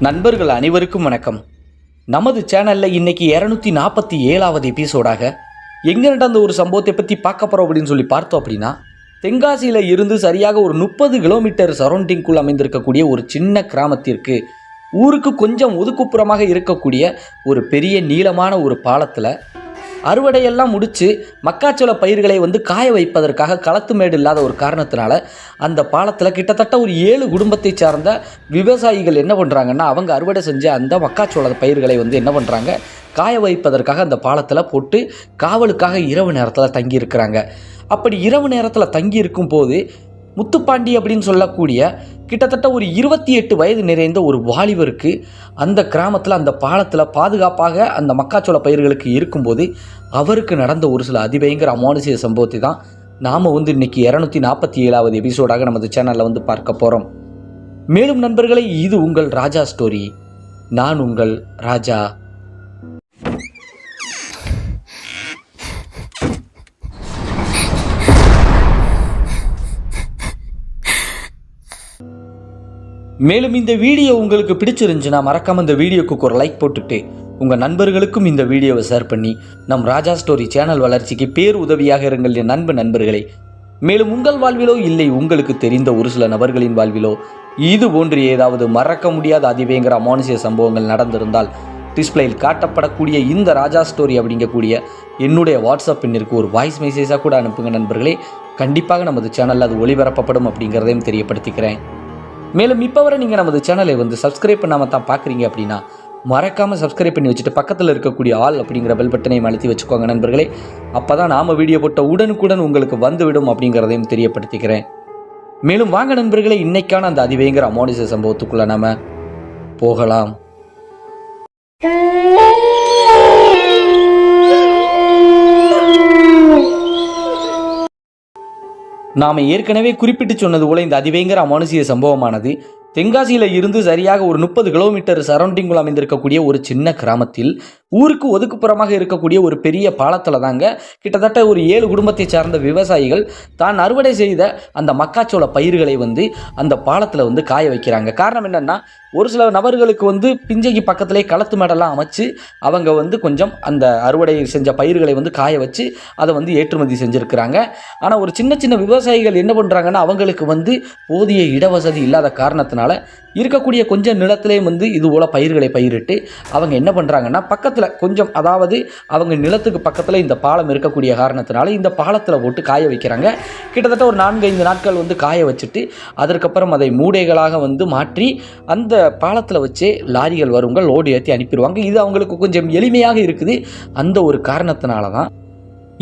நண்பர்கள் அனைவருக்கும் வணக்கம். நமது சேனலில் இன்னைக்கு 247வது எபிசோடாக எங்கே நடந்த ஒரு சம்பவத்தை பற்றி பார்க்க போகிறோம் அப்படின்னு சொல்லி பார்த்தோம் அப்படின்னா, தென்காசியில் இருந்து சரியாக ஒரு 30 கிலோமீட்டர் சரௌண்டிங்குள் அமைந்திருக்கக்கூடிய ஒரு சின்ன கிராமத்திற்கு ஊருக்கு கொஞ்சம் ஒதுக்குப்புறமாக இருக்கக்கூடிய ஒரு பெரிய நீளமான ஒரு பாலத்தில் அறுவடையெல்லாம் முடித்து மக்காச்சோள பயிர்களை காய வைப்பதற்காக களத்து மேடு இல்லாத ஒரு காரணத்தினால அந்த பாலத்தில் கிட்டத்தட்ட ஒரு 7 குடும்பத்தை சார்ந்த விவசாயிகள் என்ன பண்ணுறாங்கன்னா, அவங்க அறுவடை செஞ்ச அந்த மக்காச்சோள பயிர்களை என்ன பண்ணுறாங்க, காய வைப்பதற்காக அந்த பாலத்தில் போட்டு காவலுக்காக இரவு நேரத்தில் தங்கியிருக்கிறாங்க. அப்படி இரவு நேரத்தில் தங்கியிருக்கும் போது முத்துப்பாண்டி அப்படின்னு சொல்லக்கூடிய கிட்டத்தட்ட ஒரு 28 வயது நிறைந்த ஒரு வாலிபருக்கு அந்த கிராமத்தில் அந்த பாலத்தில் பாதுகாப்பாக அந்த மக்காச்சோள பயிர்களுக்கு இருக்கும்போது அவருக்கு நடந்த ஒரு சில அதிபயங்கர அமானுஷ்ய சம்பவத்தை தான் நாம் இன்னைக்கு 247வது எபிசோடாக நமது சேனலில் பார்க்க போகிறோம். மேலும் நண்பர்களே, இது உங்கள் ராஜா ஸ்டோரி. நான் உங்கள் ராஜா. மேலும் இந்த வீடியோ உங்களுக்கு பிடிச்சிருந்துச்சுன்னா மறக்காம இந்த வீடியோக்கு ஒரு லைக் போட்டுட்டு உங்கள் நண்பர்களுக்கும் இந்த வீடியோவை ஷேர் பண்ணி நம் ராஜா ஸ்டோரி சேனல் வளர்ச்சிக்கு பேர் உதவியாக இருங்கள் என் நண்பர்களே. மேலும் உங்கள் வாழ்விலோ இல்லை உங்களுக்கு தெரிந்த ஒரு சில நபர்களின் வாழ்விலோ இது போன்று ஏதாவது மறக்க முடியாத அதிபயங்கர அமானுஷ்ய சம்பவங்கள் நடந்திருந்தால் டிஸ்பிளேயில் காட்டப்படக்கூடிய இந்த ராஜா ஸ்டோரி அப்படிங்கக்கூடிய என்னுடைய வாட்ஸ்அப் எண்ணிற்கு ஒரு வாய்ஸ் மெசேஜாக கூட அனுப்புங்க நண்பர்களே. கண்டிப்பாக நமது சேனலில் அது ஒளிபரப்பப்படும் அப்படிங்கிறதையும் தெரியப்படுத்திக்கிறேன். மேலும் இப்போ வரை நீங்கள் நமது சேனலை சப்ஸ்கிரைப் பண்ணாமல் தான் பார்க்குறீங்க அப்படின்னா மறக்காமல் சப்ஸ்கிரைப் பண்ணி வச்சுட்டு பக்கத்தில் இருக்கக்கூடிய ஆல் அப்படிங்கிற பெல் பட்டனையும் அழுத்தி வச்சுக்கோங்க நண்பர்களே. அப்போ தான் நாம் வீடியோ போட்ட உடனுக்குடன் உங்களுக்கு வந்துவிடும் அப்படிங்கிறதையும் தெரியப்படுத்திக்கிறேன். மேலும் வாங்க நண்பர்களே, இன்னைக்கான அந்த அதிபயங்கர அமானுஷ்ய சம்பவத்துக்குள்ளே நாம் போகலாம். நாம் ஏற்கனவே குறிப்பிட்டு சொன்னது போல இந்த அதிபயங்கர அமானுஷ்ய சம்பவமானது தென்காசியில் இருந்து சரியாக ஒரு 30 கிலோமீட்டர் சரௌண்டிங்குள் அமைந்திருக்கக்கூடிய ஒரு சின்ன கிராமத்தில் ஊருக்கு ஒதுக்குப்புறமாக இருக்கக்கூடிய ஒரு பெரிய பாலத்தில் தாங்க கிட்டத்தட்ட ஒரு 7 குடும்பத்தை சார்ந்த விவசாயிகள் தான் அறுவடை செய்த அந்த மக்காச்சோள பயிர்களை அந்த பாலத்தில் காய வைக்கிறாங்க. காரணம் என்னென்னா, ஒரு சில நபர்களுக்கு பிஞ்சைக்கு பக்கத்திலே களத்து மேடெல்லாம் அமைச்சு அவங்க கொஞ்சம் அந்த அறுவடை செஞ்ச பயிர்களை காய வச்சு அதை ஏற்றுமதி செஞ்சுருக்கிறாங்க. ஆனால் ஒரு சின்ன சின்ன விவசாயிகள் என்ன பண்ணுறாங்கன்னா, அவங்களுக்கு போதிய இடவசதி இல்லாத காரணத்தினால இருக்கக்கூடிய கொஞ்சம் நிலத்திலே இது போல பயிர்களை பயிரிட்டு அவங்க என்ன பண்ணுறாங்கன்னா, பக்கத்தில் கொஞ்சம், அதாவது அவங்க நிலத்துக்கு பக்கத்தில் இந்த பாலம் இருக்கக்கூடிய காரணத்தினால இந்த பாலத்தில் போட்டு காய வைக்கிறாங்க. கிட்டத்தட்ட ஒரு 4-5 நாட்கள் காய வச்சுட்டு அதற்கப்புறம் அதை மூடைகளாக மாற்றி அந்த பாலத்தில் வச்சு லாரிகள் வருங்க லோடு ஏற்றி அனுப்பிடுவாங்க. இது அவங்களுக்கு கொஞ்சம் எளிமையாக இருக்குது. அந்த ஒரு காரணத்தினால தான்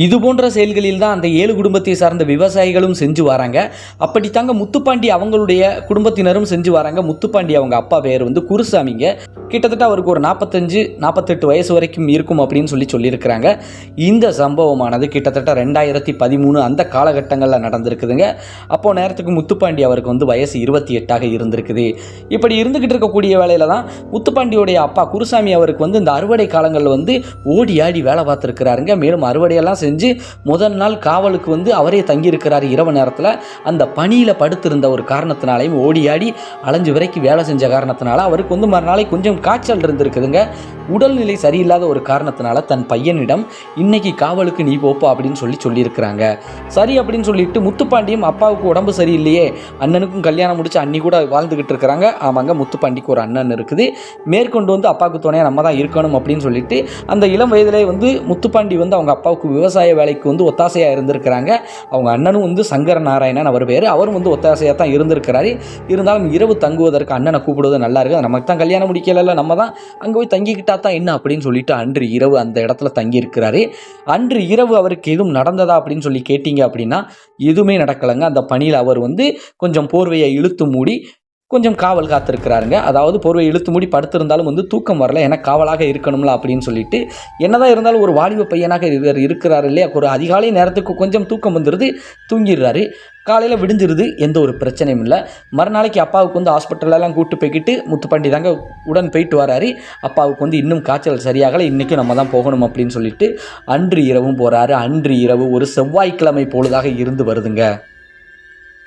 இது போன்ற செயல்களில் தான் அந்த 7 குடும்பத்தை சார்ந்த விவசாயிகளும் செஞ்சு வராங்க. அப்படித்தாங்க முத்துப்பாண்டி அவங்களுடைய குடும்பத்தினரும் செஞ்சு வராங்க. முத்துப்பாண்டி அவங்க அப்பா பேர் குருசாமிங்க. கிட்டத்தட்ட அவருக்கு ஒரு 45-48 வயசு வரைக்கும் இருக்கும் அப்படின்னு சொல்லியிருக்கிறாங்க. இந்த சம்பவமானது கிட்டத்தட்ட 2013 அந்த காலகட்டங்களில் நடந்திருக்குதுங்க. அப்போ நேரத்துக்கு முத்துப்பாண்டி அவருக்கு வயசு 28ஆக இருந்திருக்குது. இப்படி இருந்துக்கிட்டு இருக்கக்கூடிய வேலையில் தான் முத்துப்பாண்டியோடைய அப்பா குருசாமி அவருக்கு இந்த அறுவடை காலங்களில் ஓடி ஆடி வேலை பார்த்துருக்கிறாருங்க. மேலும் அறுவடையெல்லாம் செஞ்சு முதல் நாள் காவலுக்கு அவரே தங்கியிருக்கிறார். இரவு நேரத்தில் அந்த பணியில் படுத்திருந்த ஒரு காரணத்தினாலையும் ஓடி ஆடி அலைஞ்சு வரைக்கும் வேலை செஞ்ச காரணத்தினால அவருக்கு மறுநாளைக்கு கொஞ்சம் காய்ச்சல் இருந்திருக்குதுங்க. உடல்நிலை சரியில்லாத ஒரு காரணத்தினால தன் பையனிடம் இன்னைக்கு காவலுக்கு நீ போப்பா அப்படின்னு சொல்லியிருக்கிறாங்க. சரி அப்படின்னு சொல்லிட்டு முத்துப்பாண்டியும் அப்பாவுக்கு உடம்பு சரியில்லையே, அண்ணனுக்கும் கல்யாணம் முடிச்சு அண்ணி கூட வாழ்ந்துகிட்டு இருக்கிறாங்க. ஆமாங்க, முத்துப்பாண்டிக்கு ஒரு அண்ணன் இருக்குது. மேற்கொண்டு அப்பாவுக்கு துணையாக நம்ம தான் இருக்கணும் அப்படின்னு சொல்லிட்டு அந்த இளம் வயதிலே முத்துப்பாண்டி அவங்க அப்பாவுக்கு விவசாய வேலைக்கு ஒத்தாசையாக இருந்திருக்கிறாங்க. அவங்க அண்ணனும் சங்கர நாராயணன் அவர் பேர். அவரும் ஒத்தாசையாக தான் இருந்திருக்கிறாரு. இருந்தாலும் இரவு தங்குவதற்கு அண்ணனை கூப்பிடுவது நல்லா இருக்குது, நமக்கு தான் கல்யாணம் முடிக்கல, நம்ம தான் அங்கே போய் தங்கிக்கிட்டா தான் என்ன அப்படின்னு சொல்லிட்டு அன்று இரவு அந்த இடத்துல தங்கி இருக்கிறாரு. அன்று இரவு அவருக்கு எதுவும் நடந்ததா அப்படின்னு சொல்லி கேட்டீங்க அப்படின்னா எதுவுமே நடக்கலைங்க. அந்த பணியில் அவர் கொஞ்சம் போர்வையை இழுத்து மூடி கொஞ்சம் காவல் காத்திருக்கிறாருங்க. அதாவது போர்வை இழுத்து மூடி படுத்திருந்தாலும் தூக்கம் வரல, ஏன்னா காவலாக இருக்கணும்ல அப்படின்னு சொல்லிட்டு. என்னதான் இருந்தாலும் ஒரு வாலிப பையனாக இவர் இருக்கிறாரு இல்லையா, ஒரு அதிகாலை நேரத்துக்கு கொஞ்சம் தூக்கம் வந்துடுது, தூங்கிடுறாரு. காலையில் விடிஞ்சிருது, எந்த ஒரு பிரச்சனையும் இல்லை. மறுநாளைக்கு அப்பாவுக்கு ஹாஸ்பிட்டலெல்லாம் கூப்பிட்டு போய்கிட்டு முத்துப்பாண்டி தாங்க உடன் போயிட்டு வராரு. அப்பாவுக்கு இன்னும் காய்ச்சல் சரியாகலை, இன்றைக்கும் நம்ம தான் போகணும் அப்படின்னு சொல்லிட்டு அன்று இரவும் போகிறாரு. அன்று இரவு ஒரு செவ்வாய்க்கிழமை பொழுதாக இருந்து வருதுங்க.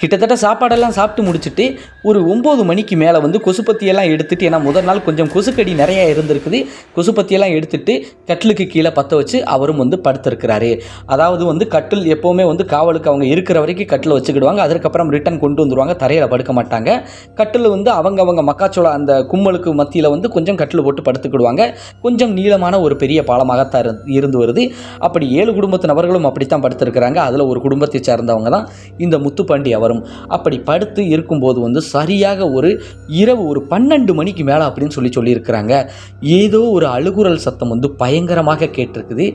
கிட்டத்தட்ட சாப்பாடெல்லாம் சாப்பிட்டு முடிச்சுட்டு ஒரு 9 மணிக்கு மேலே வந்து கொசுப்பத்தியெல்லாம் எடுத்துகிட்டு, ஏன்னா முதல் நாள் கொஞ்சம் கொசுக்கடி நிறையா இருந்திருக்குது, கொசுப்பத்தியெல்லாம் எடுத்துகிட்டு கட்டிலுக்கு கீழே பற்ற வச்சு அவரும் வந்து படுத்திருக்கிறாரு. அதாவது வந்து கட்டில் எப்போவுமே வந்து காவலுக்கு அவங்க இருக்கிற வரைக்கும் கட்டில் வச்சுக்கிடுவாங்க, அதற்கப்புறம் ரிட்டன் கொண்டு வந்துடுவாங்க, தரையில் படுக்க மாட்டாங்க. கட்டில் வந்து அவங்க மக்காச்சோளம் அந்த கும்மலுக்கு மத்தியில் வந்து கொஞ்சம் கட்டில் போட்டு படுத்துக்கிடுவாங்க. கொஞ்சம் நீளமான ஒரு பெரிய பாலமாகத்தான் இருந்து வருது. அப்படி 7 குடும்பத்து நபர்களும் அப்படித்தான் படுத்திருக்கிறாங்க. அதில் ஒரு குடும்பத்தை சேர்ந்தவங்க தான் இந்த முத்துப்பாண்டி அவர். அப்படி படுத்து இருக்கும்போது வந்து சரியாக ஒரு இரவு ஒரு 12 மணிக்கு மேலே அப்படின்னு சொல்லியிருக்கிறாங்க. ஏதோ ஒரு அழுகுரல் சத்தம் வந்து பயங்கரமாக கேட்டிருக்குது.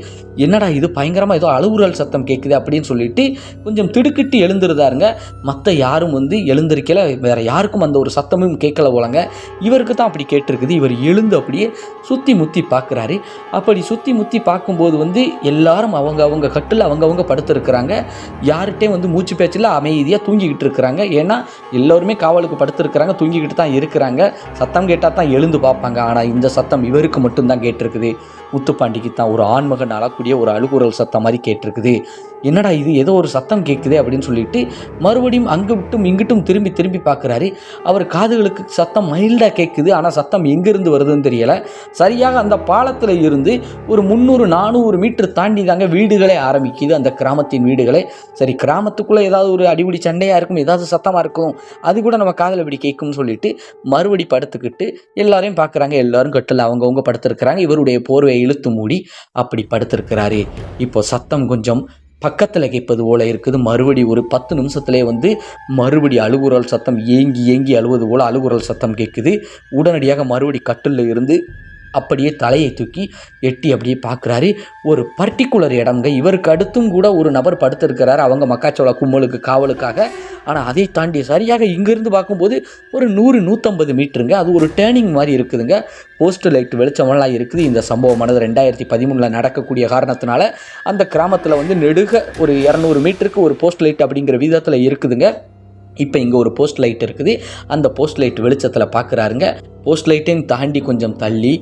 என்னடா இது பயங்கரமாக ஏதோ அழுகுரல் சத்தம் கேட்குது அப்படின்னு சொல்லிட்டு கொஞ்சம் திடுக்கிட்டு எழுந்திருந்தாருங்க. மற்ற யாரும் வந்து எழுந்திருக்கல, வேற யாருக்கும் அந்த ஒரு சத்தமும் கேட்கல போலங்க. இவருக்கு தான் அப்படி கேட்டிருக்குது. இவர் எழுந்து அப்படியே சுற்றி முற்றி பார்க்குறாரு. அப்படி சுற்றி முற்றி பார்க்கும்போது வந்து எல்லாரும் அவங்க கட்டில் அவங்க படுத்திருக்கிறாங்க. யார்கிட்டையும் வந்து மூச்சு பேச்சில் அமைதியாக தூங்கிக்கிட்டு இருக்கிறாங்க. ஏன்னா எல்லோருமே காவலுக்கு படுத்திருக்கிறாங்க, தூங்கிக்கிட்டு தான் இருக்கிறாங்க. சத்தம் கேட்டால் தான் எழுந்து பார்ப்பாங்க. ஆனால் இந்த சத்தம் இவருக்கு மட்டும்தான் கேட்டிருக்குது. முத்துப்பாண்டிக்கு தான் ஒரு ஆண்மகன் அழக்கூடிய ஒரு அழுகுரல் சத்தம் மாதிரி கேட்டிருக்குது. என்னடா இது ஏதோ ஒரு சத்தம் கேட்குது அப்படின்னு சொல்லிட்டு மறுபடியும் அங்கிட்டும் இங்கிட்டும் திரும்பி பார்க்குறாரு. அவர் காதுகளுக்கு சத்தம் மைல்டாக கேட்குது. ஆனால் சத்தம் எங்கேருந்து வருதுன்னு தெரியலை. சரியாக அந்த பாலத்தில் இருந்து ஒரு 300-400 மீட்டர் தாண்டி தாங்க வீடுகளே ஆரம்பிக்குது, அந்த கிராமத்தின் வீடுகளே. சரி, கிராமத்துக்குள்ளே ஏதாவது ஒரு அடிபடி சண்டையாக இருக்கும், ஏதாவது சத்தமாக இருக்கும், அது கூட நம்ம காதில் இப்படி கேட்கும்னு சொல்லிட்டு மறுபடி படுத்துக்கிட்டு எல்லாரையும் பார்க்குறாங்க. எல்லாரும் கட்டில் அவங்கவுங்க படுத்திருக்கிறாங்க. இவருடைய போர்வை இழுத்து மூடி அப்படி படுத்திருக்கிறாரு. இப்போ சத்தம் கொஞ்சம் பக்கத்தில் கேட்பது போல இருக்குது. மறுபடி ஒரு 10 நிமிஷத்துலேயே வந்து மறுபடி அழுகுரல் சத்தம், ஏங்கி அழுவது போல் அழுகுரல் சத்தம் கேட்குது. உடனடியாக மறுபடி கட்டிலில் இருந்து அப்படியே தலையை தூக்கி எட்டி அப்படியே பார்க்குறாரு. ஒரு பர்டிகுலர் இடம்ங்க. இவருக்கு அடுத்தும் கூட ஒரு நபர் படுத்திருக்கிறார், அவங்க மக்காச்சோள கும்மலுக்கு காவலுக்காக. ஆனால் அதை தாண்டி சரியாக இங்கேருந்து பார்க்கும்போது ஒரு 100-150 மீட்டருங்க. அது ஒரு டேர்னிங் மாதிரி இருக்குதுங்க. போஸ்ட் லைட் வெளிச்சமெல்லாம் இருக்குது. இந்த சம்பவமானது 2013 நடக்கக்கூடிய காரணத்தினால அந்த கிராமத்தில் வந்து நெடுக ஒரு 200 மீட்டருக்கு ஒரு போஸ்ட் லைட் அப்படிங்கிற விதத்தில் இருக்குதுங்க. இப்போ இங்கே ஒரு போஸ்ட் லைட் இருக்குது. அந்த போஸ்ட் லைட் வெளிச்சத்தில் பார்க்குறாருங்க. போஸ்ட் லைட்டையும் தாண்டி கொஞ்சம் தள்ளி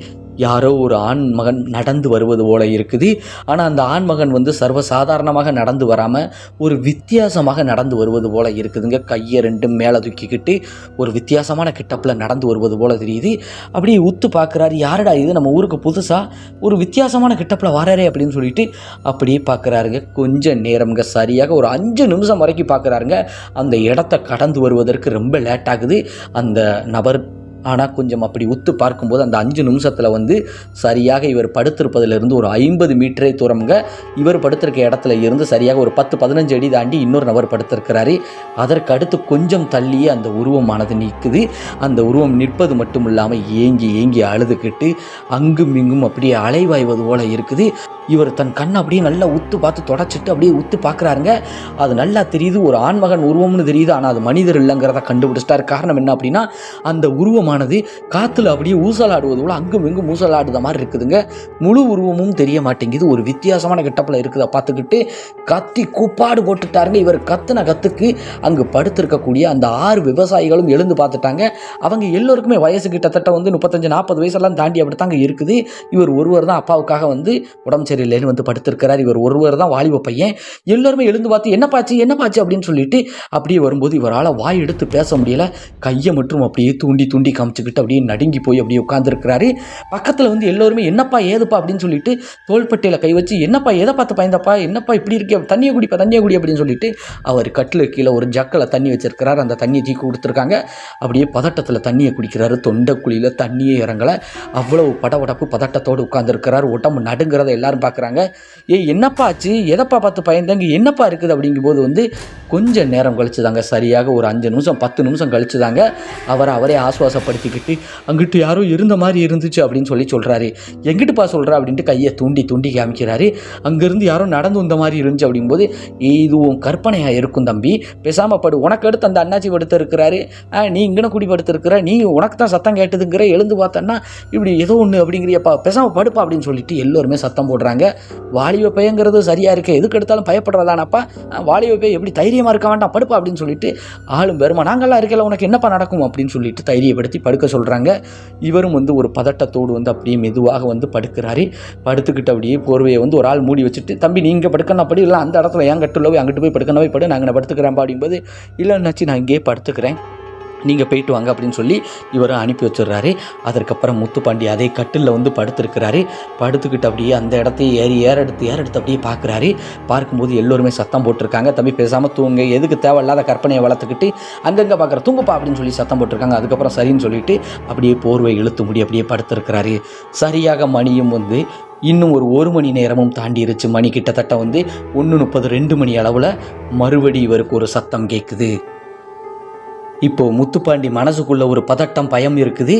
யாரோ ஒரு ஆண்மகன் நடந்து வருவது போல இருக்குது. ஆனால் அந்த ஆண்மகன் வந்து சர்வசாதாரணமாக நடந்து வராமல் ஒரு வித்தியாசமாக நடந்து வருவது போல இருக்குதுங்க. கையை ரெண்டும் மேலே தூக்கிக்கிட்டு ஒரு வித்தியாசமான கிட்டப்பில் நடந்து வருவது போல தெரியுது. அப்படியே உத்து பார்க்குறாரு. யாரடா இது, நம்ம ஊருக்கு புதுசாக ஒரு வித்தியாசமான கிட்டப்பில் வராரே அப்படின்னு சொல்லிட்டு அப்படியே பார்க்குறாருங்க. கொஞ்சம் நேரம்ங்க, சரியாக ஒரு 5 நிமிஷம் வரைக்கும் பார்க்குறாருங்க. அந்த இடத்த கடந்து வருவதற்கு ரொம்ப லேட் ஆகுது அந்த நபர். ஆனால் கொஞ்சம் அப்படி உத்து பார்க்கும்போது அந்த 5 நிமிஷத்தில் வந்து சரியாக இவர் படுத்திருப்பதிலிருந்து ஒரு 50 மீட்டரே தூரம்ங்க. இவர் படுத்திருக்க இடத்துல இருந்து சரியாக ஒரு 10-15 அடி தாண்டி இன்னொரு நபர் படுத்திருக்கிறாரு. அதற்கு அடுத்து கொஞ்சம் தள்ளியே அந்த உருவமானது நிற்குது. அந்த உருவம் நிற்பது மட்டும் இல்லாமல் ஏங்கி அழுதுகிட்டு அங்கும் இங்கும் அப்படியே அலைவாய்வது போல இருக்குது. இவர் தன் கண்ணை அப்படியே நல்லா உத்து பார்த்து தொடச்சிட்டு அப்படியே உத்து பார்க்குறாருங்க. அது நல்லா தெரியுது, ஒரு ஆண்மகன் உருவம்னு தெரியுது. ஆனால் அது மனிதர் இல்லைங்கிறத கண்டுபிடிச்சிட்டார். காரணம் என்ன அப்படின்னா, அந்த உருவமானது காற்றுல அப்படியே ஊசலாடுவது போல் அங்கும் இங்கும் ஊசலாடுத மாதிரி இருக்குதுங்க. முழு உருவமும் தெரிய மாட்டேங்குது. ஒரு வித்தியாசமான கெட்டப்பில் இருக்குதை பார்த்துக்கிட்டு கத்தி கூப்பாடு போட்டுட்டாருங்க. இவர் கத்துன கத்துக்கு அங்கு படுத்திருக்கக்கூடிய அந்த 6 விவசாயிகளும் எழுந்து பார்த்துட்டாங்க. அவங்க எல்லோருக்குமே வயசு கிட்டத்தட்ட வந்து 35-40 வயசெல்லாம் தாண்டி அப்படித்தாங்க இருக்குது. இவர் ஒருவர் தான் அப்பாவுக்காக வந்து உடம்பு சரியில்லைன்னு வந்து படுத்திருக்கிறார். இவர் ஒருவர் தான் வாலிப பையன். எல்லாருமே எழுந்து பார்த்து என்னப்பாச்சு அப்படின்னு சொல்லிட்டு அப்படியே வரும்போது இவரால் வாய் எடுத்து பேச முடியல. கையை மற்றும் அப்படியே தூண்டி காமிச்சுக்கிட்டு அப்படியே நடுங்கி போய் அப்படியே உட்காந்துருக்கிறாரு. பக்கத்தில் வந்து எல்லோருமே என்னப்பா ஏதுப்பா அப்படின்னு சொல்லிட்டு தோள்பட்டையில் கை வச்சு என்னப்பா எதை பார்த்து பயந்தப்பா, என்னப்பா இப்படி இருக்கே, தண்ணியை குடி அப்படின்னு சொல்லிட்டு அவர் கட்டில் கீழே ஒரு ஜக்கில் தண்ணி வச்சிருக்கிறார். அந்த தண்ணியை தூக்கி கொடுத்துருக்காங்க. அப்படியே பதட்டத்தில் தண்ணியை குடிக்கிறாரு. தொண்டைக்குழியில் தண்ணியே இறங்கலை. அவ்வளவு படபடப்பு பதட்டத்தோடு உட்காந்துருக்கிறார். உடம்பு நடுங்கிறத எல்லாரும் பார்க்குறாங்க. என்னப்பா ஆச்சு, எதப்பா பார்த்து பயந்தாங்க, என்னப்பா இருக்குது அப்படிங்கும்போது வந்து கொஞ்சம் நேரம் கழிச்சு தாங்க, சரியாக ஒரு 5 நிமிஷம் 10 நிமிஷம் கழிச்சு தாங்க அவரே ஆசுவாசப்படுத்திக்கிட்டு அங்கிட்டு யாரோ இருந்த மாதிரி இருந்துச்சு அப்படின்னு சொல்கிறாரு. எங்கிட்டுப்பா சொல்கிறா அப்படின்ட்டு கையை தூண்டி காமிக்கிறாரு. அங்கேருந்து யாரோ நடந்து வந்த மாதிரி இருந்துச்சு அப்படிங்கும்போது, இதுவும் கற்பனையாக இருக்கும் தம்பி, பேசாமல் படு, உனக்கு அடுத்து அந்த அண்ணாச்சி படுத்து இருக்கிறாரு, நீ இங்கன குடி படுத்துருக்கிற, நீ உனக்கு தான் சத்தம் கேட்டதுங்கிற, எழுந்து பார்த்தன்னா இப்படி ஏதோ ஒன்று அப்படிங்கிறியப்பா, பேசாமல் படுப்பா அப்படின்னு சொல்லிட்டு எல்லோருமே சத்தம் போடுறாங்க. சொல்கிறாங்க. வாலிப பையங்கிறது சரியாக இருக்குது, எதுக்கு எடுத்தாலும் பயப்படுறதானப்பா, வாலிப பையன் எப்படி தைரியமாக இருக்க வேண்டாம் படுப்பா அப்படின்னு சொல்லிட்டு ஆளும் பெருமா நாங்கள்லாம் இருக்கல உனக்கு என்னப்பா நடக்கும் அப்படின்னு சொல்லிட்டு தைரியப்படுத்தி படுக்க சொல்கிறாங்க. இவரும் வந்து ஒரு பதட்டத்தோடு வந்து அப்படியே மெதுவாக வந்து படுக்கிறாரு. படுத்துக்கிட்டு அப்படியே போர்வையை வந்து ஒரு ஆள் மூடி வச்சுட்டு, தம்பி நீங்கள் படுக்கணும் அப்படி இல்லை அந்த இடத்துல ஏன் கட்டுல போய் அங்கிட்டு போய் படுக்கணும் போய் படு, நாங்கள் படுத்துக்கிறேன்ப்பா அப்படிங்கும்போது, இல்லைன்னாச்சு நான் இங்கேயே படுத்துக்கிறேன், நீங்கள் போயிட்டு வாங்க அப்படின்னு சொல்லி இவரை அனுப்பி வச்சிடுறாரு. அதற்கப்புறம் முத்துப்பாண்டி அதே கட்டிலில் வந்து படுத்துருக்கிறாரு. படுத்துக்கிட்டு அப்படியே அந்த இடத்தையே ஏற எடுத்து அப்படியே பார்க்குறாரு. பார்க்கும்போது எல்லோருமே சத்தம் போட்டிருக்காங்க, தம்பி பேசாமல் தூங்க, எதுக்கு தேவையில்லாத கற்பனையை வளர்த்துக்கிட்டு அங்கங்கே பார்க்குற, தூங்குப்பா அப்படின்னு சொல்லி சத்தம் போட்டிருக்காங்க. அதுக்கப்புறம் சரின்னு சொல்லிட்டு அப்படியே போர்வை இழுத்து முடி அப்படியே படுத்துருக்கிறாரு. சரியாக மணியும் வந்து இன்னும் ஒரு மணி நேரமும் தாண்டிருச்சு. மணி கிட்டத்தட்ட வந்து 1:30 2 மணி அளவில் மறுபடி இவருக்கு ஒரு சத்தம் கேட்குது. இப்போது முத்துப்பாண்டி மனசுக்குள்ள ஒரு பதட்டம் பயம் இருக்குது.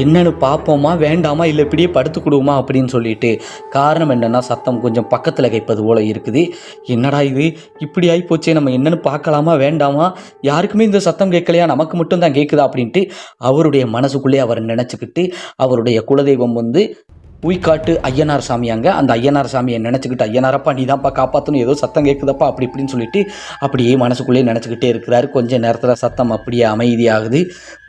என்னன்னு பார்ப்போமா வேண்டாமா இல்லை இப்படியே படுத்துக்கிடுவோமா அப்படின்னு சொல்லிட்டு. காரணம் என்னென்னா சத்தம் கொஞ்சம் பக்கத்தில் கேட்பது போல் இருக்குது. என்னடா இது இப்படி ஆகிப்போச்சே, நம்ம என்னென்னு பார்க்கலாமா வேண்டாமா, யாருக்குமே இந்த சத்தம் கேட்கலையா, நமக்கு மட்டும்தான் கேட்குதா அப்படின்ட்டு அவருடைய மனசுக்குள்ளே அவர் நினச்சிக்கிட்டு அவருடைய குலதெய்வம் வந்து உய்காட்டு ஐயனார் சாமியாங்க. அந்த ஐயனார் சாமியை நினச்சிக்கிட்டு, ஐயனாரப்பா நீ தான்ப்பா காப்பாற்றணும், ஏதோ சத்தம் கேட்குதப்பா அப்படி இப்படின்னு சொல்லிட்டு அப்படியே மனசுக்குள்ளேயே நினச்சிக்கிட்டே இருக்கிறாரு. கொஞ்சம் நேரத்தில் சத்தம் அப்படியே அமைதியாகுது.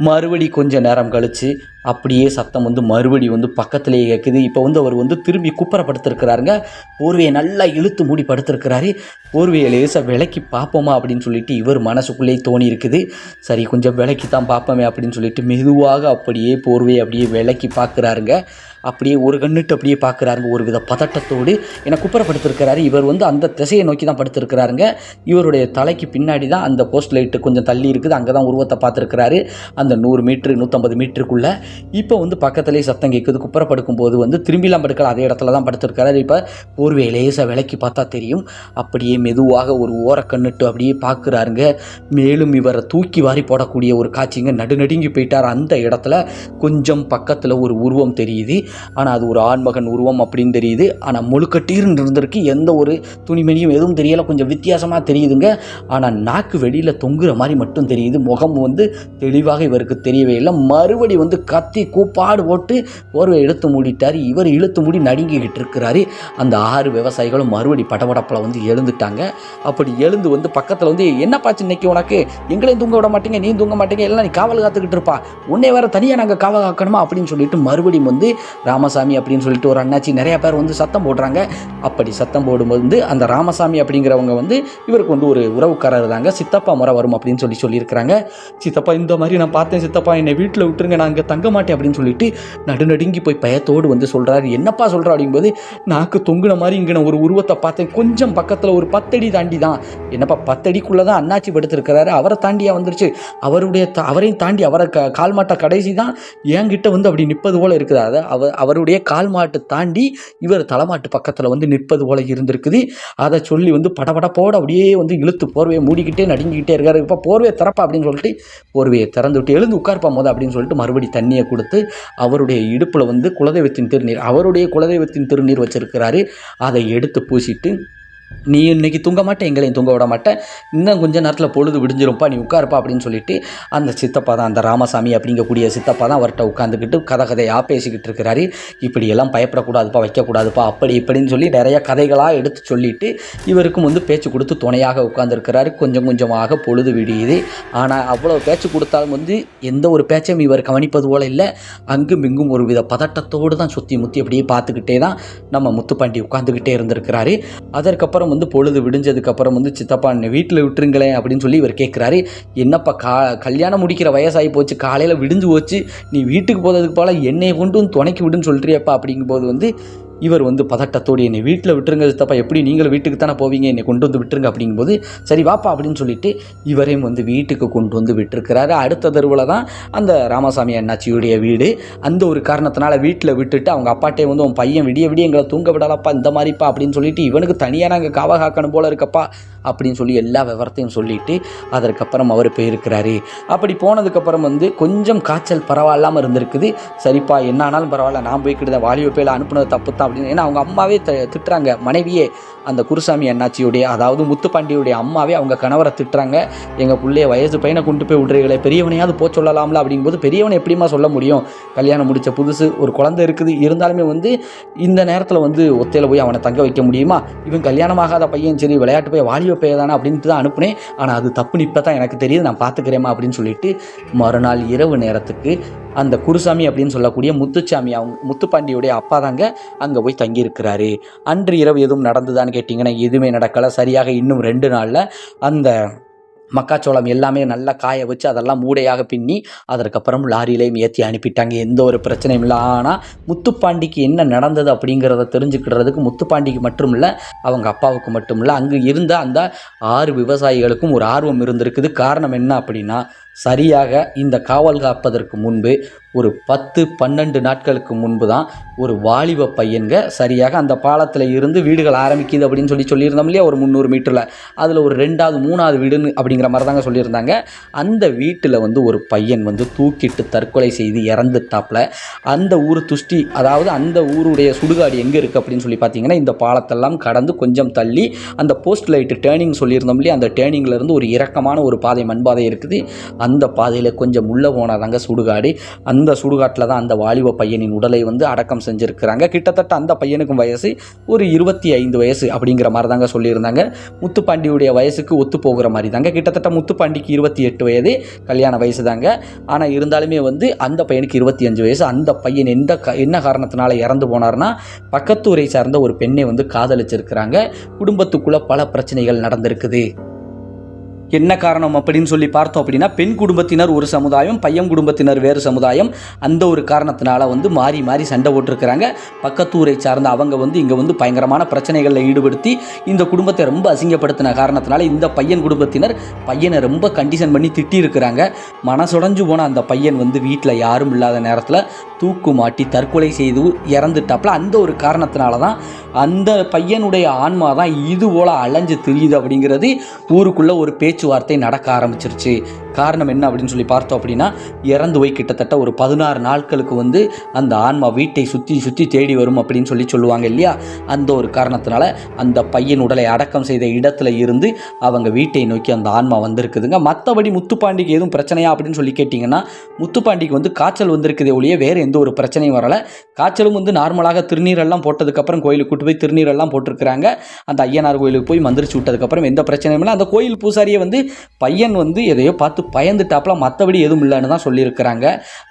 மறுபடி கொஞ்சம் நேரம் கழித்து அப்படியே சத்தம் வந்து மறுபடி வந்து பக்கத்துலேயே கேட்குது. இப்போ வந்து அவர் வந்து திரும்பி குப்புறப்படுத்திருக்கிறாருங்க. போர்வையை நல்லா இழுத்து மூடி படுத்திருக்கிறாரு. போர்வையை லேசாக விலைக்கு பார்ப்போமா அப்படின்னு சொல்லிட்டு இவர் மனசுக்குள்ளேயே தோணி இருக்குது. சரி கொஞ்சம் விலைக்கு தான் பார்ப்போமே அப்படின்னு சொல்லிட்டு மெதுவாக அப்படியே போர்வையை அப்படியே விலைக்கு பார்க்குறாருங்க. அப்படியே ஒரு கண்ணுட்டு அப்படியே பார்க்குறாருங்க ஒரு வித பதட்டத்தோடு. ஏன்னா குப்புறப்படுத்திருக்கிறாரு. இவர் வந்து அந்த திசையை நோக்கி தான் படுத்திருக்கிறாருங்க. இவருடைய தலைக்கு பின்னாடி தான் அந்த போஸ்ட் லைட்டு கொஞ்சம் தள்ளி இருக்குது, அங்கே தான் உருவத்தை பார்த்துருக்கிறாரு. அந்த 100 மீட்ரு 150 மீட்டருக்குள்ளே இப்போ வந்து பக்கத்துலேயே சத்தம் கேட்குது. குப்புறப்படுக்கும்போது வந்து திரும்பிலாம் படுக்கல, அதே இடத்துல தான் படுத்திருக்கிறாரு. இப்போ போர்வையை லேசாக விலைக்கு பார்த்தா தெரியும். அப்படியே மெதுவாக ஒரு ஓரக்கண்ணுட்டு அப்படியே பார்க்குறாருங்க. மேலும் இவரை தூக்கி வாரி போடக்கூடிய ஒரு காட்சிங்க. நடுநடுங்கி போயிட்டார். அந்த இடத்துல கொஞ்சம் பக்கத்தில் ஒரு உருவம் தெரியுது. ஆனால் அது ஒரு ஆண்மகன் உருவம் அப்படின்னு தெரியுது. ஆனால் முழுக்கட்டீர்னு இருந்திருக்கு, எந்த ஒரு துணிமணியும் எதுவும் தெரியலை, கொஞ்சம் வித்தியாசமாக தெரியுதுங்க. ஆனால் நாக்கு வெளியில் தொங்குற மாதிரி மட்டும் தெரியுது. முகம் வந்து தெளிவாக இவருக்கு தெரியவே இல்லை. மறுபடி வந்து கத்தி கூப்பாடு போட்டு போர்வை இழுத்து மூடிட்டார். இவர் இழுத்து மூடி நடுங்கிக்கிட்டு இருக்கிறாரு. அந்த 6 விவசாயிகளும் மறுபடி படபடப்பில் வந்து எழுந்துட்டாங்க. அப்படி எழுந்து வந்து பக்கத்தில் வந்து என்னப்பாச்சு இன்னைக்கு உனக்கு, எங்களையும் தூங்க விட மாட்டீங்க, நீ தூங்க மாட்டீங்க, எல்லாம் நீ காவல் காத்துக்கிட்டு இருப்பா, உன்னை வேறு தனியாக நாங்கள் காவல் காக்கணுமா அப்படின்னு சொல்லிட்டு மறுபடியும் வந்து ராமசாமி அப்படின்னு சொல்லிட்டு ஒரு அண்ணாச்சி நிறைய பேர் வந்து சத்தம் போடுறாங்க. அப்படி சத்தம் போடும்போது அந்த ராமசாமி அப்படிங்கிறவங்க வந்து இவருக்கு வந்து ஒரு உறவுக்காரர் தாங்க. சித்தப்பா முறை வரும் அப்படின்னு சொல்லியிருக்கிறாங்க. சித்தப்பா இந்த மாதிரி நான் பார்த்தேன் சித்தப்பா, என்னை வீட்டில் விட்டுருங்க, நான் இங்கே தங்க மாட்டேன் அப்படின்னு சொல்லிட்டு நடுநடுங்கி போய் பயத்தோடு வந்து சொல்கிறாரு. என்னப்பா சொல்கிறா அப்படிங்கும்போது, நாக்கு தொங்குன மாதிரி இங்கே ஒரு உருவத்தை பார்த்தேன், கொஞ்சம் பக்கத்தில் ஒரு 10 அடி தாண்டி தான். என்னப்பா 10 அடிக்குள்ளே தான் அண்ணாச்சி படுத்திருக்கிறாரு, அவரை தாண்டியாக வந்துருச்சு, அவரையும் தாண்டி அவரை கால் மாட்டை கடைசி தான் என்கிட்ட வந்து அப்படி நிற்பது போல் இருக்குது. அதை அவருடைய கால் மாட்டு தாண்டி இவர் தலைமாட்டு பக்கத்தில் வந்து நிற்பது போல இருந்திருக்குது. அதை சொல்லி வந்து படபடப்போடு அப்படியே வந்து இழுத்து போர்வையை மூடிக்கிட்டே நடுங்கிக்கிட்டே இருக்காரு. இப்போ போர்வையை திறப்பா அப்படின்னு சொல்லிட்டு போர்வையை திறந்து விட்டு எழுந்து உட்கார்ப்பா போது அப்படின்னு சொல்லிட்டு மறுபடி தண்ணியை கொடுத்து அவருடைய இடுப்பில் வந்து அவருடைய குலதெய்வத்தின் திருநீர் வச்சிருக்கிறாரு. அதை எடுத்து பூசிட்டு, நீ இன்னைக்கு தூங்க மாட்டேன், எங்களையும் தூங்க விட மாட்டேன், இன்னும் கொஞ்சம் நேரத்தில் பொழுது விடிஞ்சிரும்ப்பா, நீ உட்காருப்பா அப்படின்னு சொல்லிட்டு அந்த சித்தப்பா தான், அந்த ராமசாமி அப்படிங்கக்கூடிய சித்தப்பா தான் அவர்கிட்ட உட்காந்துக்கிட்டு கதையாக பேசிக்கிட்டு இருக்கிறாரு. இப்படியெல்லாம் பயப்படக்கூடாதுப்பா, வைக்கக்கூடாதுப்பா, அப்படி இப்படின்னு சொல்லி நிறைய கதைகளாக எடுத்து சொல்லிட்டு இவருக்கும் வந்து பேச்சு கொடுத்து துணையாக உட்காந்துருக்கிறாரு. கொஞ்சம் கொஞ்சமாக பொழுது விடியுது. ஆனால் அவ்வளோ பேச்சு கொடுத்தாலும் வந்து எந்த ஒரு பேச்சையும் இவர் கவனிப்பது போல இல்லை. அங்கும் இங்கும் ஒரு வித பதட்டத்தோடு தான் சுற்றி முற்றி அப்படியே பார்த்துக்கிட்டே தான் நம்ம முத்துப்பாண்டி உட்காந்துக்கிட்டே இருந்திருக்கிறாரு. அதற்கப்புறம் வந்து பொழுது விடிஞ்சதுக்கப்புறம் வந்து சித்தப்பா என்னை வீட்டில் விட்டுருங்களேன் அப்படின்னு சொல்லி இவர் கேட்குறாரு. என்னப்பா கல்யாணம் முடிக்கிற வயசாகி போச்சு, காலையில் விடிஞ்சு போச்சு, நீ வீட்டுக்கு போகிறதுக்கு போல என்னை கொண்டு துணைக்கு விடுன்னு சொல்கிறியப்பா அப்படிங்கும்போது வந்து இவர் வந்து பதட்டத்தோடு என்னை வீட்டில் விட்டுருங்க சித்தப்பா, எப்படி நீங்களும் வீட்டுக்கு தானே போவீங்க, என்னை கொண்டு வந்து விட்டுருங்க அப்படிங்கும்போது சரி வாப்பா அப்படின்னு சொல்லிட்டு இவரையும் வந்து வீட்டுக்கு கொண்டு வந்து விட்டுருக்கிறாரு. அடுத்த தெருவில் தான் அந்த ராமசாமி அண்ணாச்சியுடைய வீடு. அந்த ஒரு காரணத்தினால வீட்டில் விட்டுட்டு அவங்க அப்பாட்டே வந்து உன் பையன் விடிய எங்களை தூங்க விடலப்பா, இந்த மாதிரிப்பா அப்படின்னு சொல்லிட்டு இவனுக்கு தனியாக நாங்கள் காவ காக்கணும் போல இருக்கப்பா அப்படின்னு சொல்லி எல்லா விவரத்தையும் சொல்லிவிட்டு அதற்கப்புறம் அவர் போயிருக்கிறாரு. அப்படி போனதுக்கப்புறம் வந்து கொஞ்சம் காய்ச்சல் பரவாயில்லாமல் இருந்திருக்குது. சரிப்பா என்ன ஆனாலும் பரவாயில்ல, நான் போய்க்கிட்டு தான், வாலிப பேல அனுப்புனது தப்பு தான், அப்படின்னு. ஏன்னா அவங்க அம்மாவே திட்டுறாங்க, மனைவியே அந்த குருசாமி அண்ணாச்சியுடைய, அதாவது முத்துப்பாண்டியுடைய அம்மாவே அவங்க கணவரை திட்டுறாங்க. எங்கள் பிள்ளைய வயசு பையனை கொண்டு போய் விட்றீங்களே, பெரியவனையாவது போக சொல்லலாம்ல அப்படிங்கும்போது, பெரியவனை எப்படிமா சொல்ல முடியும், கல்யாணம் முடித்த புதுசு, ஒரு குழந்தை இருக்குது, இருந்தாலுமே வந்து இந்த நேரத்தில் வந்து ஒத்தையில் போய் அவனை தங்க வைக்க முடியுமா, இவன் கல்யாணமாகாத பையன், சரி விளையாட்டு போய் வாலிப பையன் தானே அப்படின்ட்டு தான் அனுப்புனேன், ஆனால் அது தப்புன்னு இப்போ தான் எனக்கு தெரியுது, நான் பார்த்துக்கிறேம்மா அப்படின்னு சொல்லிட்டு மறுநாள் இரவு நேரத்துக்கு அந்த குருசாமி அப்படின்னு சொல்லக்கூடிய முத்துச்சாமி, அவங்க முத்துப்பாண்டியுடைய அப்பா தாங்க அங்கே போய் தங்கியிருக்கிறாரு. அன்று இரவு எதுவும் நடந்துதான்னு கேட்டிங்கன்னா எதுவுமே நடக்கலை. சரியாக இன்னும் 2 நாளில் அந்த மக்காச்சோளம் எல்லாமே நல்லா காய வச்சு அதெல்லாம் மூடையாக பின்னி அதற்கப்புறம் லாரியிலையும் ஏற்றி அனுப்பிட்டாங்க. எந்த ஒரு பிரச்சனையும் இல்லை. ஆனால் முத்துப்பாண்டிக்கு என்ன நடந்தது அப்படிங்கிறத தெரிஞ்சுக்கிறதுக்கு முத்துப்பாண்டிக்கு மட்டும் இல்லை, அவங்க அப்பாவுக்கு மட்டும் இல்லை, அங்கு இருந்த அந்த 6 விவசாயிகளுக்கும் ஒரு ஆர்வம் இருந்திருக்குது. காரணம் என்ன அப்படின்னா, சரியாக இந்த காவல் காப்பதற்கு முன்பு ஒரு 10-12 நாட்களுக்கு முன்பு தான் ஒரு வாலிப பையன்க சரியாக அந்த பாலத்தில் இருந்து வீடுகள் ஆரம்பிக்குது அப்படின்னு சொல்லியிருந்தோம் இல்லையா, ஒரு 300 மீட்டரில், அதில் ஒரு 2வது 3வது வீடுன்னு அப்படிங்கிற மாதிரி தாங்க சொல்லியிருந்தாங்க. அந்த வீட்டில் வந்து ஒரு பையன் வந்து தூக்கிட்டு தற்கொலை செய்து இறந்துட்டாப்புல. அந்த ஊர் துஷ்டி, அதாவது அந்த ஊருடைய சுடுகாடு எங்கே இருக்குது அப்படின்னு சொல்லி பார்த்தீங்கன்னா, இந்த பாலத்தெல்லாம் கடந்து கொஞ்சம் தள்ளி அந்த போஸ்ட் லைட்டு டேர்னிங் சொல்லியிருந்தோம் இல்லையா, அந்த டேர்னிங்லேருந்து ஒரு இறக்கமான ஒரு பாதை, மண்பாதை இருக்குது. அந்த பாதையில் கொஞ்சம் உள்ளே போனாதாங்க சுடுகாடு. அந்த சுடுகாட்டில் தான் அந்த வாலிப பையனின் உடலை வந்து அடக்கம் செஞ்சுருக்கிறாங்க. கிட்டத்தட்ட அந்த பையனுக்கும் வயசு ஒரு 25 வயசு அப்படிங்கிற மாதிரி தாங்க சொல்லியிருந்தாங்க. முத்துப்பாண்டியுடைய வயசுக்கு ஒத்து போகிற மாதிரி தாங்க. கிட்டத்தட்ட முத்துப்பாண்டிக்கு 28 வயது கல்யாண வயசு தாங்க. ஆனால் இருந்தாலுமே வந்து அந்த பையனுக்கு 25 வயசு. அந்த பையன் என்ன காரணத்தினால இறந்து போனார்னா, பக்கத்தூரை சார்ந்த ஒரு பெண்ணை வந்து காதலிச்சிருக்கிறாங்க. குடும்பத்துக்குள்ளே பல பிரச்சனைகள் நடந்திருக்குது. என்ன காரணம் அப்படின்னு சொல்லி பார்த்தோம் அப்படின்னா, பெண் குடும்பத்தினர் ஒரு சமுதாயம், பையன் குடும்பத்தினர் வேறு சமுதாயம். அந்த ஒரு காரணத்தினால வந்து மாறி மாறி சண்டை போட்டிருக்கிறாங்க. பக்கத்தூரை சார்ந்த அவங்க வந்து இங்கே வந்து பயங்கரமான பிரச்சனைகளில் ஈடுபடுத்தி இந்த குடும்பத்தை ரொம்ப அசிங்கப்படுத்தின காரணத்தினால இந்த பையன் குடும்பத்தினர் பையனை ரொம்ப கண்டிஷன் பண்ணி திட்டியிருக்கிறாங்க. மனசுடைஞ்சு போன அந்த பையன் வந்து வீட்டில் யாரும் இல்லாத நேரத்தில் தூக்கு மாட்டி தற்கொலை செய்து இறந்துட்டாப்புல. அந்த ஒரு காரணத்தினால தான் அந்த பையனுடைய ஆன்மா தான் இது போல் அலைஞ்சு திரியுது அப்படிங்கிறது ஊருக்குள்ளே ஒரு பேச்சுவார்த்தை நடக்க ஆரம்பிச்சிருச்சு. காரணம் என்ன அப்படின்னு சொல்லி பார்த்தோம் அப்படின்னா, இறந்து போய் கிட்டத்தட்ட ஒரு 16 நாட்களுக்கு வந்து அந்த ஆன்மா வீட்டை சுற்றி சுற்றி தேடி வரும் அப்படின்னு சொல்லுவாங்க இல்லையா. அந்த ஒரு காரணத்தினால அந்த பையன் உடலை அடக்கம் செய்த இடத்துல இருந்து அவங்க வீட்டை நோக்கி அந்த ஆன்மா வந்திருக்குதுங்க. மற்றபடி முத்துப்பாண்டிக்கு எதுவும் பிரச்சனையா அப்படின்னு சொல்லி கேட்டிங்கன்னா, முத்துப்பாண்டிக்கு வந்து காய்ச்சல் வந்திருக்குதே ஒழிய வேறு எந்த ஒரு பிரச்சனையும் வரலை. காய்ச்சலும் வந்து நார்மலாக திருநீரெல்லாம் போட்டதுக்கப்புறம் கோயிலுக்கு கூட்டு போய் திருநீரெல்லாம் போட்டிருக்கிறாங்க. அந்த ஐயனார் கோயிலுக்கு போய் மந்திரிச்சு விட்டதுக்கப்புறம் எந்த பிரச்சனையும் இல்லை. அந்த கோயில் பூசாரியை வந்து பையன் வந்து எதையோ பார்த்து பயந்துட்டாப்புல, மற்றபடி எதுவும் இல்லைன்னு தான் சொல்லியிருக்கிறாங்க.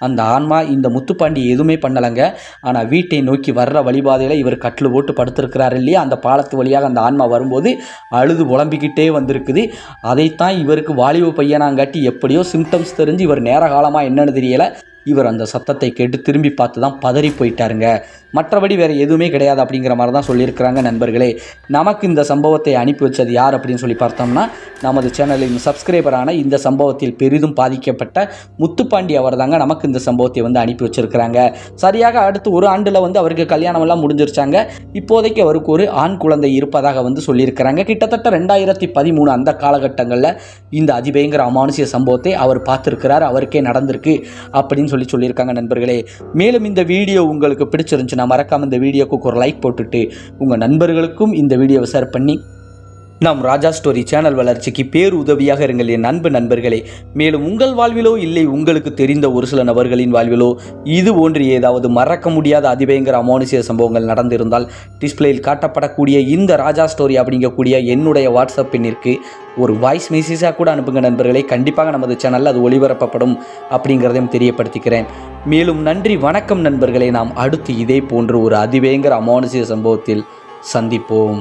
அந்த ஆன்மா இந்த முத்துப்பாண்டி எதுவுமே பண்ணலைங்க. ஆனால் வீட்டை நோக்கி வர்ற வழிபாதையில் இவர் கட்டில் போட்டு படுத்திருக்கிறார் இல்லையா, அந்த பாலத்து வழியாக அந்த ஆன்மா வரும்போது அழுது புலம்பிக்கிட்டே வந்திருக்குது. அதைத்தான் இவருக்கு வாலிப பையனாங்காட்டி எப்படியோ சிம்டம்ஸ் தெரிஞ்சு இவர் நேர காலமாக என்னன்னு தெரியலை, இவர் அந்த சத்தத்தை கேட்டு திரும்பி பார்த்து தான் பதறி போயிட்டாருங்க. மற்றபடி வேறு எதுவுமே கிடையாது அப்படிங்கிற மாதிரி தான் சொல்லியிருக்கிறாங்க. நண்பர்களே, நமக்கு இந்த சம்பவத்தை அனுப்பி வச்சது யார் அப்படின்னு சொல்லி பார்த்தோம்னா, நமது சேனலின் சப்ஸ்கிரைபரான இந்த சம்பவத்தில் பெரிதும் பாதிக்கப்பட்ட முத்துப்பாண்டி அவர் தாங்க நமக்கு இந்த சம்பவத்தை வந்து அனுப்பி வச்சிருக்கிறாங்க. சரியாக அடுத்து ஒரு ஆண்டில் வந்து அவருக்கு கல்யாணம் எல்லாம் முடிஞ்சிருச்சாங்க. இப்போதைக்கு அவருக்கு ஒரு ஆண் குழந்தை இருப்பதாக வந்து சொல்லியிருக்கிறாங்க. கிட்டத்தட்ட 2013 அந்த காலகட்டங்களில் இந்த அதிபயங்கர அமானுஷ்ய சம்பவத்தை அவர் பார்த்துருக்கிறார், அவருக்கே நடந்திருக்கு அப்படின்னு சொல்லியிருக்காங்க. நண்பர்களே, மேலும் இந்த வீடியோ உங்களுக்கு பிடிச்சிருந்துச்சுன்னா மறக்காம இந்த வீடியோக்கு ஒரு லைக் போட்டுட்டு உங்கள் நண்பர்களுக்கும் இந்த வீடியோவை ஷேர் பண்ணி நம் ராஜா ஸ்டோரி சேனல் வளர்ச்சிக்கு பேர் உதவியாக இருங்கள் என் நண்பர்களே. மேலும் உங்கள் வாழ்விலோ இல்லை உங்களுக்கு தெரிந்த ஒரு சில நபர்களின் வாழ்விலோ இது போன்று ஏதாவது மறக்க முடியாத அதிபயங்கர அமானுஷ்ய சம்பவங்கள் நடந்திருந்தால் டிஸ்பிளேயில் காட்டப்படக்கூடிய இந்த ராஜா ஸ்டோரி அப்படிங்கக்கூடிய என்னுடைய வாட்ஸ்அப் எண்ணிற்கு ஒரு வாய்ஸ் மெசேஜாக கூட அனுப்புங்க நண்பர்களே. கண்டிப்பாக நமது சேனலில் அது ஒளிபரப்பப்படும் அப்படிங்கிறதையும் தெரியப்படுத்திக்கிறேன். மேலும் நன்றி, வணக்கம் நண்பர்களே. நாம் அடுத்து இதே போன்று ஒரு அதிபயங்கர அமானுஷ்ய சம்பவத்தில் சந்திப்போம்.